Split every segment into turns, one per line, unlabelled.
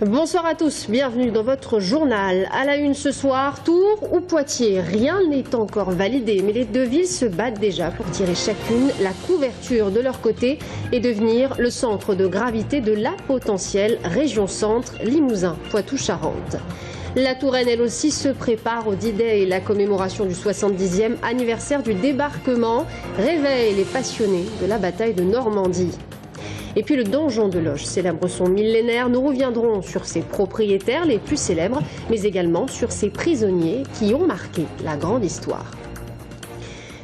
Bonsoir à tous, bienvenue dans votre journal. À la une ce soir, Tours ou Poitiers, rien n'est encore validé, mais les deux villes se battent déjà pour tirer chacune la couverture de leur côté et devenir le centre de gravité de la potentielle région centre Limousin, Poitou-Charentes. La Touraine, elle aussi, se prépare au D-Day, la commémoration du 70e anniversaire du débarquement, réveille les passionnés de la bataille de Normandie. Et puis le donjon de Loches célèbre son millénaire. Nous reviendrons sur ses propriétaires les plus célèbres, mais également sur ses prisonniers qui ont marqué la grande histoire.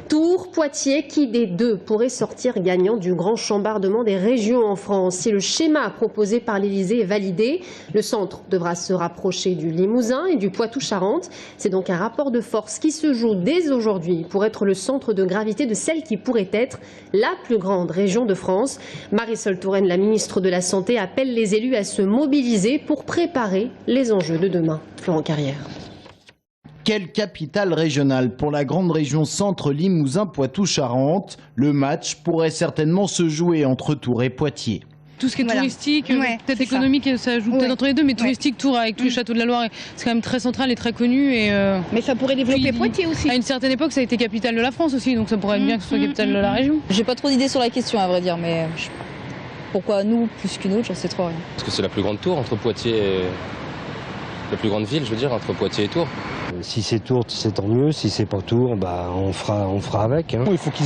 Tours, Poitiers, qui des deux pourrait sortir gagnant du grand chambardement des régions en France? Si le schéma proposé par l'Élysée est validé, le centre devra se rapprocher du Limousin et du Poitou-Charentes. C'est donc un rapport de force qui se joue dès aujourd'hui pour être le centre de gravité de celle qui pourrait être la plus grande région de France. Marisol Touraine, la ministre de la Santé, appelle les élus à se mobiliser pour préparer les enjeux de demain. Florent Carrière.
Quelle capitale régionale pour la grande région centre Limousin-Poitou-Charentes? Le match pourrait certainement se jouer entre Tours et Poitiers.
Tout ce qui est touristique, peut-être économique, ça joue peut-être entre les deux, mais touristique, Tours avec tous les châteaux de la Loire, c'est quand même très central et très connu.
Mais ça pourrait développer Poitiers aussi.
À une certaine époque, ça a été capitale de la France aussi, donc ça pourrait être bien que ce soit capitale de la région.
J'ai pas trop d'idées sur la question, à vrai dire, mais pourquoi nous plus qu'une autre, j'en sais trop rien.
Parce que c'est la plus grande tour entre Poitiers et... la plus grande ville, je veux dire, entre Poitiers et Tours.
Si c'est Tours, c'est tant mieux. Si c'est pas Tours, bah, on fera avec.
Il faut que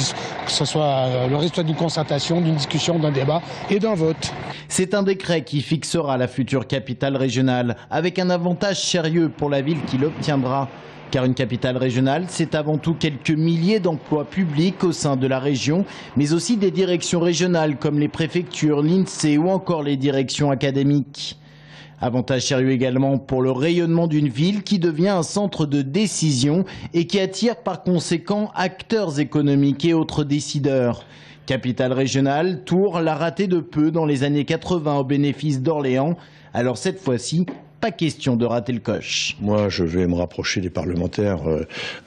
ce soit le résultat d'une concertation, d'une discussion, d'un débat et d'un vote.
C'est un décret qui fixera la future capitale régionale, avec un avantage sérieux pour la ville qui l'obtiendra. Car une capitale régionale, c'est avant tout quelques milliers d'emplois publics au sein de la région, mais aussi des directions régionales comme les préfectures, l'INSEE ou encore les directions académiques. Avantage sérieux également pour le rayonnement d'une ville qui devient un centre de décision et qui attire par conséquent acteurs économiques et autres décideurs. Capitale régionale, Tours l'a raté de peu dans les années 80 au bénéfice d'Orléans. Alors cette fois-ci, pas question de rater le coche.
Moi, je vais me rapprocher des parlementaires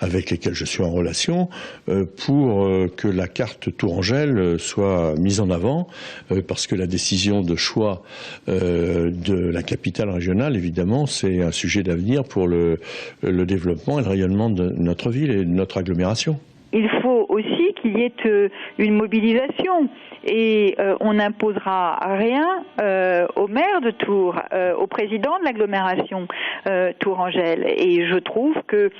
avec lesquels je suis en relation pour que la carte Tourangelle soit mise en avant parce que la décision de choix de la capitale régionale, évidemment, c'est un sujet d'avenir pour le développement et le rayonnement de notre ville et de notre agglomération.
Il faut aussi qu'il y ait une mobilisation et on n'imposera rien au maire de Tours, au président de l'agglomération Tourangelle. Et je trouve que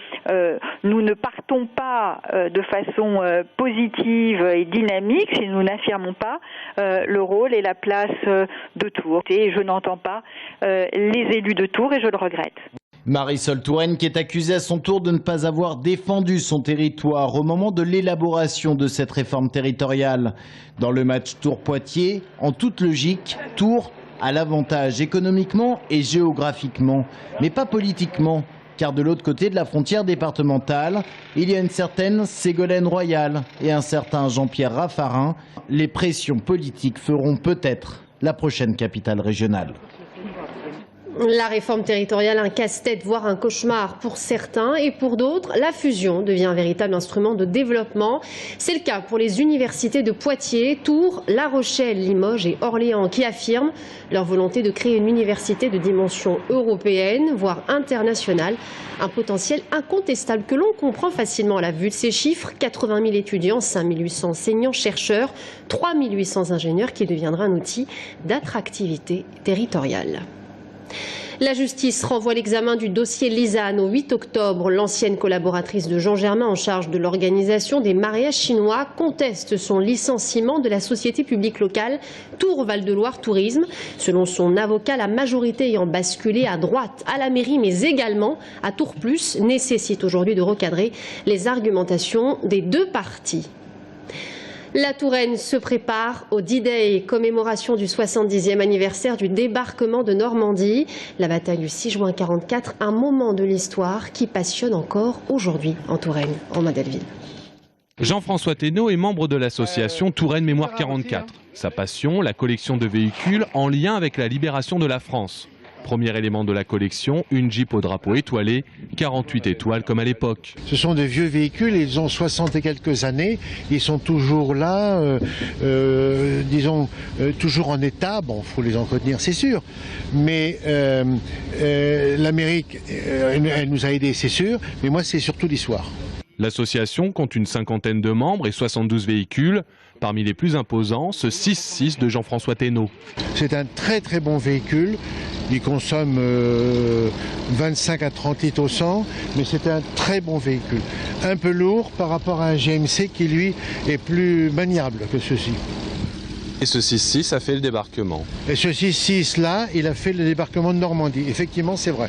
nous ne partons pas de façon positive et dynamique si nous n'affirmons pas le rôle et la place de Tours. Et je n'entends pas les élus de Tours et je le regrette.
Marisol Touraine qui est accusée à son tour de ne pas avoir défendu son territoire au moment de l'élaboration de cette réforme territoriale. Dans le match Tours-Poitiers, en toute logique, Tours a l'avantage économiquement et géographiquement, mais pas politiquement, car de l'autre côté de la frontière départementale, il y a une certaine Ségolène Royal et un certain Jean-Pierre Raffarin. Les pressions politiques feront peut-être la prochaine capitale régionale.
La réforme territoriale, un casse-tête, voire un cauchemar pour certains et pour d'autres, la fusion devient un véritable instrument de développement. C'est le cas pour les universités de Poitiers, Tours, La Rochelle, Limoges et Orléans qui affirment leur volonté de créer une université de dimension européenne, voire internationale. Un potentiel incontestable que l'on comprend facilement à la vue de ces chiffres. 80 000 étudiants, 5 800 enseignants-chercheurs, 3 800 ingénieurs qui deviendra un outil d'attractivité territoriale. La justice renvoie l'examen du dossier Lisanne au 8 octobre. L'ancienne collaboratrice de Jean Germain en charge de l'organisation des mariages chinois conteste son licenciement de la société publique locale Tours Val-de-Loire Tourisme. Selon son avocat, la majorité ayant basculé à droite à la mairie mais également à Tours Plus nécessite aujourd'hui de recadrer les argumentations des deux parties. La Touraine se prépare au D-Day, commémoration du 70e anniversaire du débarquement de Normandie. La bataille du 6 juin 1944, un moment de l'histoire qui passionne encore aujourd'hui en Touraine, en Delville.
Jean-François Thénault est membre de l'association Touraine Mémoire 44. Sa passion, la collection de véhicules en lien avec la libération de la France. Premier élément de la collection, une Jeep au drapeau étoilé, 48 étoiles comme à l'époque.
Ce sont de vieux véhicules, ils ont 60 et quelques années, ils sont toujours là, disons, toujours en état. Bon, il faut les entretenir, c'est sûr, mais l'Amérique, elle nous a aidés, c'est sûr, mais moi c'est surtout l'histoire.
L'association compte une 50aine de membres et 72 véhicules. Parmi les plus imposants, ce 6.6 de Jean-François Thénault.
C'est un très très bon véhicule. Il consomme 25 à 30 litres au 100, mais c'est un très bon véhicule. Un peu lourd par rapport à un GMC qui, lui, est plus maniable que ceci.
Et ce 6.6 a fait le débarquement.
Et ce 6.6-là, il a fait le débarquement de Normandie. Effectivement, c'est vrai.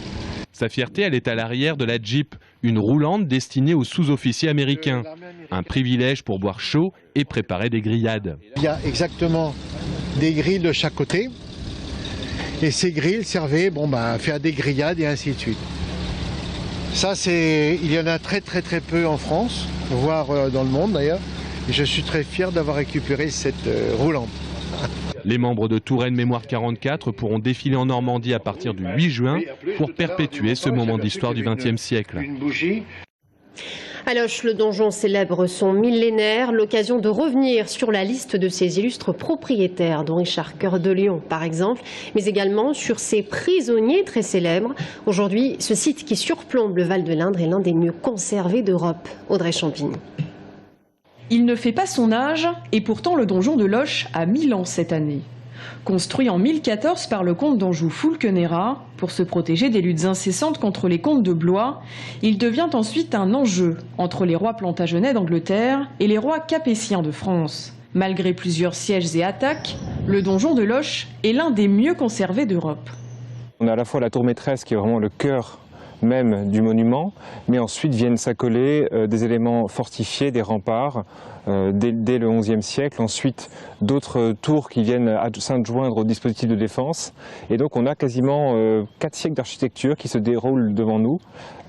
Sa fierté, elle est à l'arrière de la Jeep, une roulante destinée aux sous-officiers américains. Un privilège pour boire chaud et préparer des grillades.
Il y a exactement des grilles de chaque côté. Et ces grilles servaient à faire des grillades et ainsi de suite. Ça, il y en a très très peu en France, voire dans le monde d'ailleurs. Et je suis très fier d'avoir récupéré cette roulante.
Les membres de Touraine Mémoire 44 pourront défiler en Normandie à partir du 8 juin pour perpétuer ce moment d'histoire du XXe siècle.
À Loches, le donjon célèbre son millénaire, l'occasion de revenir sur la liste de ses illustres propriétaires, dont Richard Cœur de Lion par exemple, mais également sur ses prisonniers très célèbres. Aujourd'hui, ce site qui surplombe le Val de l'Indre est l'un des mieux conservés d'Europe. Audrey Champigny.
Il ne fait pas son âge et pourtant le donjon de Loches a 1000 ans cette année. Construit en 1014 par le comte d'Anjou Fulkenera pour se protéger des luttes incessantes contre les comtes de Blois, il devient ensuite un enjeu entre les rois plantagenets d'Angleterre et les rois capétiens de France. Malgré plusieurs sièges et attaques, le donjon de Loches est l'un des mieux conservés d'Europe.
On a à la fois la tour maîtresse qui est vraiment le cœur même du monument, mais ensuite viennent s'accoler des éléments fortifiés, des remparts, dès le XIe siècle, ensuite d'autres tours qui viennent s'adjoindre au dispositif de défense, et donc on a quasiment 4 siècles d'architecture qui se déroulent devant nous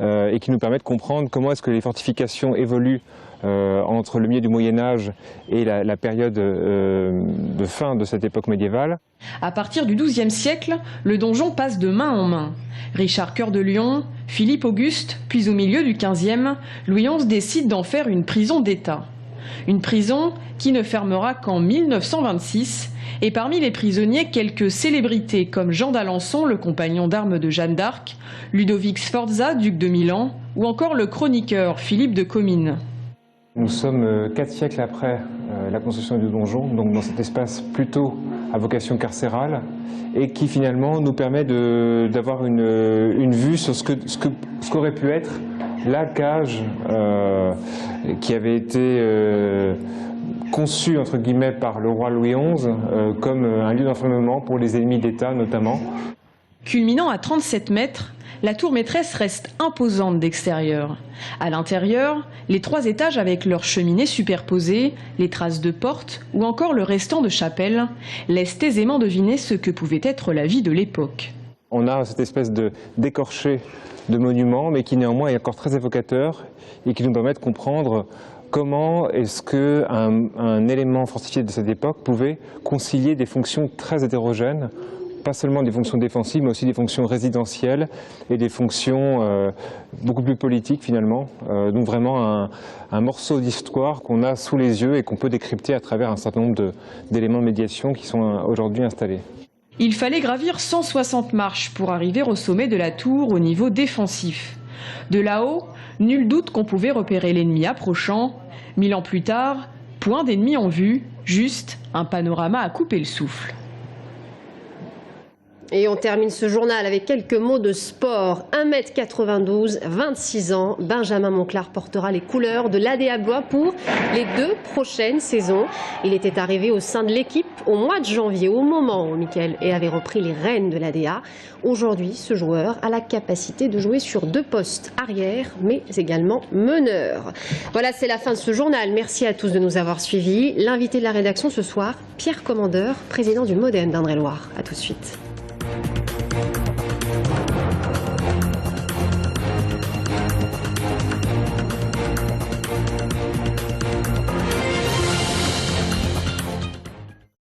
et qui nous permettent de comprendre comment est-ce que les fortifications évoluent entre le milieu du Moyen-Âge et la période de fin de cette époque médiévale.
À partir du XIIe siècle, le donjon passe de main en main. Richard Cœur de Lion, Philippe Auguste, puis au milieu du XVe, Louis XI décide d'en faire une prison d'État. Une prison qui ne fermera qu'en 1926, et parmi les prisonniers, quelques célébrités comme Jean d'Alençon, le compagnon d'armes de Jeanne d'Arc, Ludovic Sforza, duc de Milan, ou encore le chroniqueur Philippe de Comines.
Nous sommes 4 siècles après la construction du donjon, donc dans cet espace plutôt à vocation carcérale, et qui finalement nous permet d'avoir une vue sur ce qu'aurait pu être la cage qui avait été conçue entre guillemets par le roi Louis XI comme un lieu d'enfermement pour les ennemis d'État notamment.
Culminant à 37 mètres, la tour maîtresse reste imposante d'extérieur. À l'intérieur, les 3 étages avec leurs cheminées superposées, les traces de portes ou encore le restant de chapelle laissent aisément deviner ce que pouvait être la vie de l'époque.
On a cette espèce d'écorché de monument, mais qui néanmoins est encore très évocateur et qui nous permet de comprendre comment est-ce qu'un élément fortifié de cette époque pouvait concilier des fonctions très hétérogènes, pas seulement des fonctions défensives, mais aussi des fonctions résidentielles et des fonctions beaucoup plus politiques finalement. Donc vraiment un morceau d'histoire qu'on a sous les yeux et qu'on peut décrypter à travers un certain nombre d'éléments de médiation qui sont aujourd'hui installés.
Il fallait gravir 160 marches pour arriver au sommet de la tour au niveau défensif. De là-haut, nul doute qu'on pouvait repérer l'ennemi approchant. 1000 ans plus tard, point d'ennemi en vue, juste un panorama à couper le souffle.
Et on termine ce journal avec quelques mots de sport. 1m92, 26 ans, Benjamin Monclar portera les couleurs de l'ADA Blois pour les 2 prochaines saisons. Il était arrivé au sein de l'équipe au mois de janvier, au moment où Mickaël avait repris les rênes de l'ADA. Aujourd'hui, ce joueur a la capacité de jouer sur 2 postes arrière, mais également meneur. Voilà, c'est la fin de ce journal. Merci à tous de nous avoir suivis. L'invité de la rédaction ce soir, Pierre Commandeur, président du Modem d'Indre-et-Loire. A tout de suite.